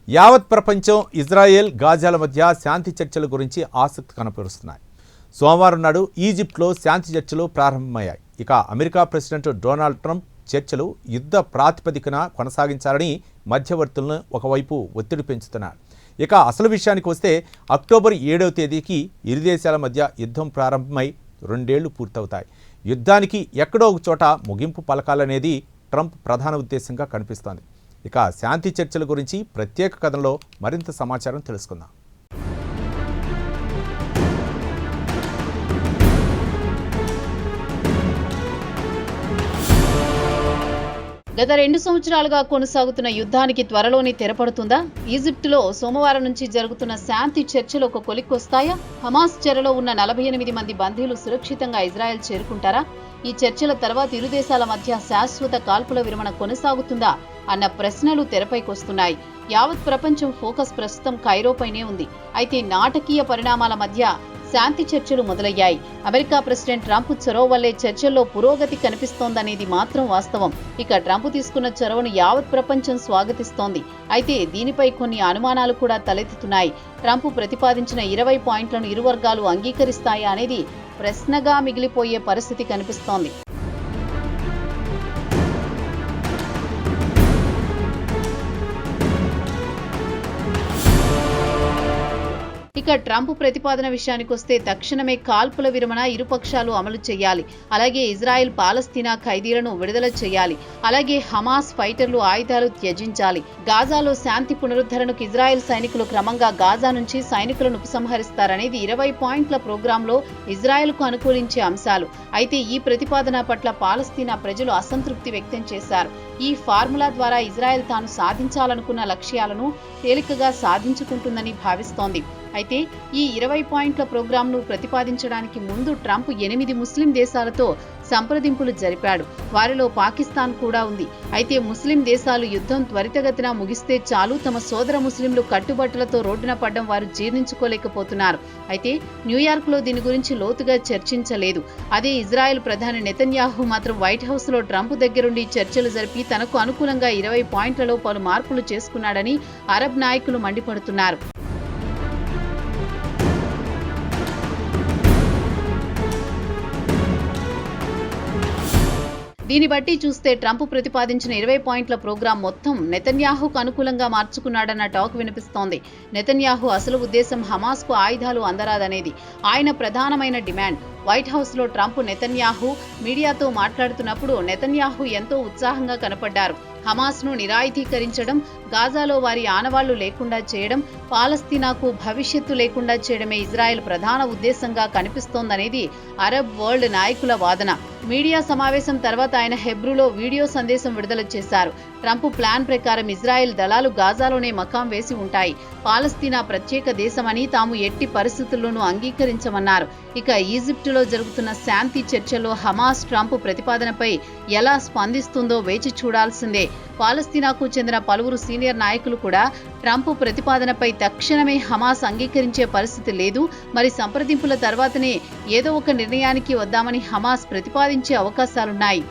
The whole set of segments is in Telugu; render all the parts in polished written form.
యావత్ ప్రపంచం ఇజ్రాయెల్ గాజాల మధ్య శాంతి చర్చల గురించి ఆసక్తి కనపరుస్తున్నాయి. సోమవారం నాడు ఈజిప్ట్లో శాంతి చర్చలు ప్రారంభమయ్యాయి. ఇక అమెరికా ప్రెసిడెంట్ డొనాల్డ్ ట్రంప్ చర్చలు యుద్ధ ప్రాతిపదికన కొనసాగించాలని మధ్యవర్తులను ఒకవైపు ఒత్తిడి పెంచుతున్నారు. ఇక అసలు విషయానికి వస్తే అక్టోబర్ 7వ తేదీకి ఇరు దేశాల మధ్య యుద్ధం ప్రారంభమై 2 ఏళ్లు పూర్తవుతాయి. యుద్ధానికి ఎక్కడో ఒక చోట ముగింపు పలకాలనేది ట్రంప్ ప్రధాన ఉద్దేశంగా కనిపిస్తోంది. ఇక శాంతి చర్చల గురించి ప్రత్యేక కథనంలో మరింత సమాచారం తెలుసుకుందాం. గత 2 సంవత్సరాలుగా కొనసాగుతున్న యుద్ధానికి త్వరలోనే తెరపడుతుందా? ఈజిప్టులో సోమవారం నుంచి జరుగుతున్న శాంతి చర్చలు ఒక కొలిక్కొస్తాయా? హమాస్ చెరలో ఉన్న 48 మంది బందీలు సురక్షితంగా ఇజ్రాయెల్ చేరుకుంటారా? ఈ చర్చల తర్వాత ఇరు దేశాల మధ్య శాశ్వత కాల్పుల విరమణ కొనసాగుతుందా అన్న ప్రశ్నలు తెరపైకొస్తున్నాయి. యావత్ ప్రపంచం ఫోకస్ ప్రస్తుతం కైరోపైనే ఉంది. అయితే నాటకీయ పరిణామాల మధ్య శాంతి చర్చలు మొదలయ్యాయి. అమెరికా ప్రెసిడెంట్ ట్రంప్ చొరవ వల్లే చర్చల్లో పురోగతి కనిపిస్తోందనేది మాత్రం వాస్తవం. ఇక ట్రంప్ తీసుకున్న చొరవను యావత్ ప్రపంచం స్వాగతిస్తోంది. అయితే దీనిపై కొన్ని అనుమానాలు కూడా తలెత్తుతున్నాయి. ట్రంప్ ప్రతిపాదించిన 20 పాయింట్లను ఇరు వర్గాలు అంగీకరిస్తాయా అనేది ప్రశ్నగా మిగిలిపోయే పరిస్థితి కనిపిస్తోంది. ఇక ట్రంప్ ప్రతిపాదన విషయానికి వస్తే తక్షణమే కాల్పుల విరమణ ఇరుపక్షాలు అమలు చేయాలి. అలాగే ఇజ్రాయెల్ పాలస్తీనా ఖైదీలను విడుదల చేయాలి. అలాగే హమాస్ ఫైటర్లు ఆయుధాలు త్యజించాలి. గాజాలో శాంతి పునరుద్ధరణకు ఇజ్రాయెల్ సైనికులు క్రమంగా గాజా నుంచి సైనికులను ఉపసంహరిస్తారనేది 20 పాయింట్ల ప్రోగ్రాంలో ఇజ్రాయెల్కు అనుకూలించే అంశాలు. అయితే ఈ ప్రతిపాదన పట్ల పాలస్తీనా ప్రజలు అసంతృప్తి వ్యక్తం చేశారు. ఈ ఫార్ములా ద్వారా ఇజ్రాయెల్ తాను సాధించాలనుకున్న లక్ష్యాలను తేలికగా సాధించుకుంటుందని భావిస్తోంది. అయితే ఈ 20 పాయింట్ల ప్రోగ్రాంను ప్రతిపాదించడానికి ముందు ట్రంప్ 8 ముస్లిం దేశాలతో సంప్రదింపులు జరిపాడు. వారిలో పాకిస్తాన్ కూడా ఉంది. అయితే ముస్లిం దేశాలు యుద్ధం త్వరితగతిన ముగిస్తే చాలు, తమ సోదర ముస్లింలు కట్టుబట్టలతో రోడ్డున పడ్డం వారు జీర్ణించుకోలేకపోతున్నారు. అయితే న్యూయార్క్లో దీని గురించి లోతుగా చర్చించలేదు. అదే ఇజ్రాయెల్ ప్రధాని నెతన్యాహు మాత్రం వైట్ హౌస్లో ట్రంప్ దగ్గరుండి చర్చలు జరిపి తనకు అనుకూలంగా 20 పాయింట్లలో పలు మార్పులు చేసుకున్నాడని అరబ్ నాయకులు మండిపడుతున్నారు. దీన్ని బట్టి చూస్తే ట్రంప్ ప్రతిపాదించిన 20 పాయింట్ల ప్రోగ్రాం మొత్తం నెతన్యాహుకు అనుకూలంగా మార్చుకున్నాడన్న టాక్ వినిపిస్తోంది. నెతన్యాహు అసలు ఉద్దేశం హమాస్కు ఆయుధాలు అందరాదనేది ఆయన ప్రధానమైన డిమాండ్. వైట్ హౌస్లో ట్రంప్ నెతన్యాహు మీడియాతో మాట్లాడుతున్నప్పుడు నెతన్యాహు ఎంతో ఉత్సాహంగా కనపడ్డారు. హమాస్ను నిరాయుధీకరించడం, గాజాలో వారి ఆనవాళ్లు లేకుండా చేయడం, పాలస్తీనాకు భవిష్యత్తు లేకుండా చేయడమే ఇజ్రాయెల్ ప్రధాన ఉద్దేశంగా కనిపిస్తోందనేది అరబ్ వరల్డ్ నాయకుల వాదన. మీడియా సమావేశం తర్వాత ఆయన హెబ్రూలో వీడియో సందేశం విడుదల చేశారు. ట్రంప్ ప్లాన్ ప్రకారం ఇజ్రాయెల్ దళాలు గాజాలోనే మకాం వేసి ఉంటాయి. పాలస్తీనా ప్రత్యేక దేశమని తాము ఎట్టి పరిస్థితుల్లోనూ అంగీకరించమన్నారు. ఇక ఈజిప్టులో జరుగుతున్న శాంతి చర్చల్లో హమాస్ ట్రంప్ ప్రతిపాదనపై ఎలా స్పందిస్తుందో వేచి చూడాల్సిందే. పాలస్తీనాకు చెందిన పలువురు సీనియర్ నాయకులు కూడా ట్రంప్ ప్రతిపాదనపై తక్షణమే హమాస్ అంగీకరించే పరిస్థితి లేదు, మరి సంప్రదింపుల తర్వాతనే ఏదో ఒక నిర్ణయానికి వద్దామని హమాస్ ప్రతిపాదించే అవకాశాలున్నాయి.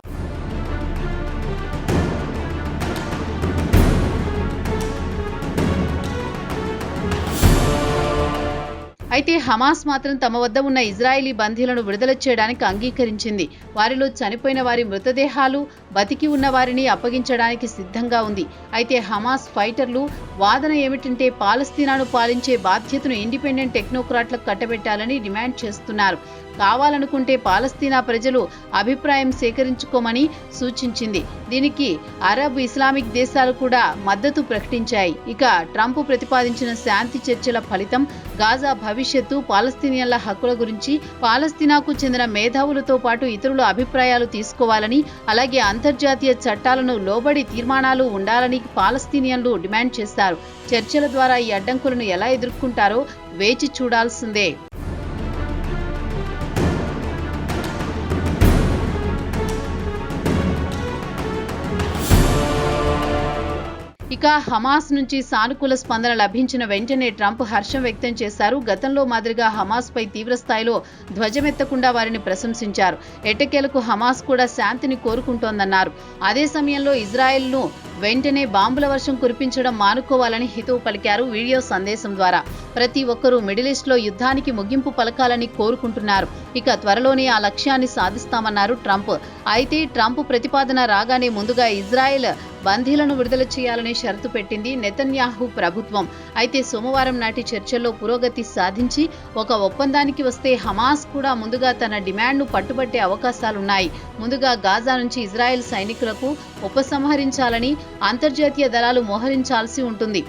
అయితే హమాస్ మాత్రం తమ వద్ద ఉన్న ఇజ్రాయిలీ బందీలను విడుదల చేయడానికి అంగీకరించింది. వారిలో చనిపోయిన వారి మృతదేహాలు, బతికి ఉన్న వారిని అప్పగించడానికి సిద్ధంగా ఉంది. అయితే హమాస్ ఫైటర్లు వాదన ఏమిటంటే పాలస్తీనాను పాలించే బాధ్యతను ఇండిపెండెంట్ టెక్నోక్రాట్లకు కట్టబెట్టాలని డిమాండ్ చేస్తున్నారు. కావాలనుకుంటే పాలస్తీనా ప్రజలు అభిప్రాయం సేకరించుకోమని సూచించింది. దీనికి అరబ్ ఇస్లామిక్ దేశాలు కూడా మద్దతు ప్రకటించాయి. ఇక ట్రంప్ ప్రతిపాదించిన శాంతి చర్చల ఫలితం గాజా భవిష్యత్తు, పాలస్తీనియన్ల హక్కుల గురించి పాలస్తీనాకు చెందిన మేధావులతో పాటు ఇతరుల అభిప్రాయాలు తీసుకోవాలని, అలాగే అంతర్జాతీయ చట్టాలను లోబడి తీర్మానాలు ఉండాలని పాలస్తీనియన్లు డిమాండ్ చేశారు. చర్చల ద్వారా ఈ అడ్డంకులను ఎలా ఎదుర్కొంటారో వేచి చూడాల్సిందే. ఇక హమాస్ నుంచి సానుకూల స్పందన లభించిన వెంటనే ట్రంప్ హర్షం వ్యక్తం చేశారు. గతంలో మాదిరిగా హమాస్ పై తీవ్రస్థాయిలో ధ్వజమెత్తకుండా వారిని ప్రశంసించారు. ఎట్టకేలకు హమాస్ కూడా శాంతిని కోరుకుంటోందన్నారు. అదే సమయంలో ఇజ్రాయెల్ను వెంటనే బాంబుల వర్షం కురిపించడం మానుకోవాలని హితవు పలికారు వీడియో సందేశం ద్వారా. ప్రతి ఒక్కరూ మిడిల్ ఈస్ట్లో యుద్ధానికి ముగింపు పలకాలని కోరుకుంటున్నారు. ఇక త్వరలోనే ఆ లక్ష్యాన్ని సాధిస్తామన్నారు ట్రంప్. అయితే ట్రంప్ ప్రతిపాదన రాగానే ముందుగా ఇజ్రాయెల్ బందీలను విడుదల చేయాలని షరతు పెట్టింది నెతన్యాహు ప్రభుత్వం. అయితే సోమవారం నాటి చర్చల్లో పురోగతి సాధించి ఒక ఒప్పందానికి వస్తే హమాస్ కూడా ముందుగా తన డిమాండ్ను పట్టుబట్టే అవకాశాలున్నాయి. ముందుగా గాజా నుంచి ఇజ్రాయెల్ సైనికులకు ఉపసంహరించాలని అంతర్జాతీయ దళాలు మోహరించాల్సి ఉంటుంది.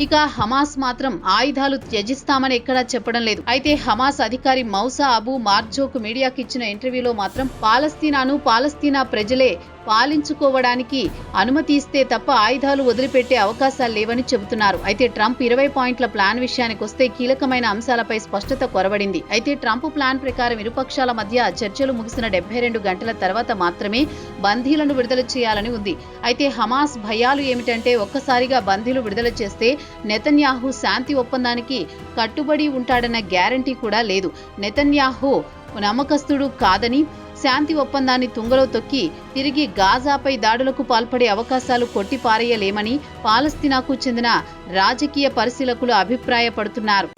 ఇక హమాస్ మాత్రం ఆయుధాలు త్యజిస్తామని ఎక్కడా చెప్పడం లేదు. అయితే హమాస్ అధికారి మౌసా అబు మార్జోక్ మీడియాకి ఇచ్చిన ఇంటర్వ్యూలో మాత్రం పాలస్తీనా ప్రజలే పాలించుకోవడానికి అనుమతి ఇస్తే తప్ప ఆయుధాలు వదిలిపెట్టే అవకాశాలు లేవని చెబుతున్నారు. అయితే ట్రంప్ 20 పాయింట్ల ప్లాన్ విషయానికి వస్తే కీలకమైన అంశాలపై స్పష్టత కొరబడింది. అయితే ట్రంప్ ప్లాన్ ప్రకారం ఇరుపక్షాల మధ్య చర్చలు ముగిసిన 72 గంటల తర్వాత మాత్రమే బందీలను విడుదల చేయాలని ఉంది. అయితే హమాస్ భయాలు ఏమిటంటే ఒక్కసారిగా బందీలు విడుదల చేస్తే నెతన్యాహు శాంతి ఒప్పందానికి కట్టుబడి ఉంటాడన్న గ్యారంటీ కూడా లేదు. నెతన్యాహు నమ్మకస్తుడు కాదని, శాంతి ఒప్పందాన్ని తుంగలో తొక్కి తిరిగి గాజాపై దాడులకు పాల్పడే అవకాశాలు కొట్టిపారేయలేమని పాలస్తీనాకు చెందిన రాజకీయ పరిశీలకులు అభిప్రాయపడుతున్నారు.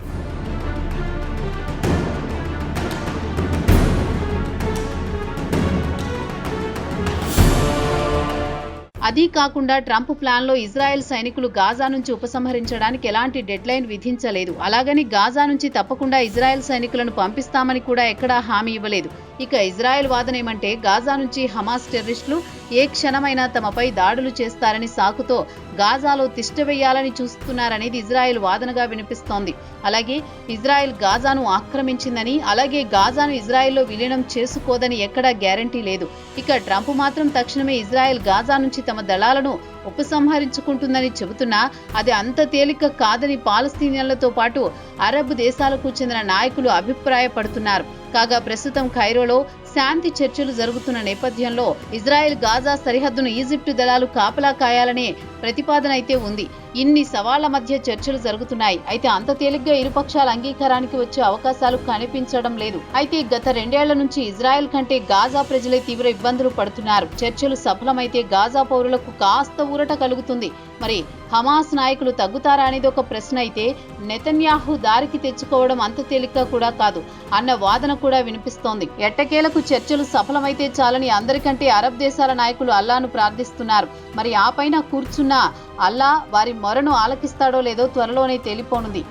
అదీ కాకుండా ట్రంప్ ప్లాన్లో ఇజ్రాయెల్ సైనికులు గాజా నుంచి ఉపసంహరించడానికి ఎలాంటి డెడ్లైన్ విధించలేదు. అలాగని గాజా నుంచి తప్పకుండా ఇజ్రాయెల్ సైనికులను పంపిస్తామని కూడా ఎక్కడా హామీ ఇవ్వలేదు. ఇక ఇజ్రాయెల్ వాదన ఏమంటే గాజా నుంచి హమాస్ టెర్రరిస్టులు ఏ క్షణమైనా తమపై దాడులు చేస్తారని సాకుతో గాజాలో తిష్టవేయాలని చూస్తున్నారనేది ఇజ్రాయెల్ వాదనగా వినిపిస్తోంది. అలాగే ఇజ్రాయెల్ గాజాను ఆక్రమించిందని, అలాగే గాజాను ఇజ్రాయెల్లో విలీనం చేసుకోదని ఎక్కడా గ్యారంటీ లేదు. ఇక ట్రంప్ మాత్రం తక్షణమే ఇజ్రాయెల్ గాజా నుంచి తమ దళాలను ఉపసంహరించుకుంటుందని చెబుతున్నా అది అంత తేలిక కాదని పాలస్తీనియన్లతో పాటు అరబ్ దేశాలకు చెందిన నాయకులు అభిప్రాయపడుతున్నారు. కాగా ప్రస్తుతం ఖైరోలో శాంతి చర్చలు జరుగుతున్న నేపథ్యంలో ఇజ్రాయెల్ గాజా సరిహద్దును ఈజిప్టు దళాలు కాపలా కాయాలనే ప్రతిపాదన అయితే ఉంది. ఇన్ని సవాళ్ల మధ్య చర్చలు జరుగుతున్నాయి. అయితే అంత తేలిగ్గా ఇరుపక్షాల అంగీకారానికి వచ్చే అవకాశాలు కనిపించడం లేదు. అయితే గత 2 ఏళ్ల నుంచి ఇజ్రాయెల్ కంటే గాజా ప్రజలే తీవ్ర ఇబ్బందులు పడుతున్నారు. చర్చలు సఫలమైతే గాజా పౌరులకు కాస్త ఊరట కలుగుతుంది. మరి హమాస్ నాయకులు తగ్గుతారా అనేది ఒక ప్రశ్న అయితే, నెతన్యాహు దారికి తెచ్చుకోవడం అంత తేలిక కూడా కాదు అన్న వాదన కూడా వినిపిస్తోంది. ఎట్టకేలకు చర్చలు సఫలమైతే చాలని అందరికంటే అరబ్ దేశాల నాయకులు అల్లాను ప్రార్థిస్తున్నారు. మరి ఆ పైన కూర్చున్న అల్లా వారి మొరను ఆలకిస్తాడో లేదో త్వరలోనే తేలిపోనుంది.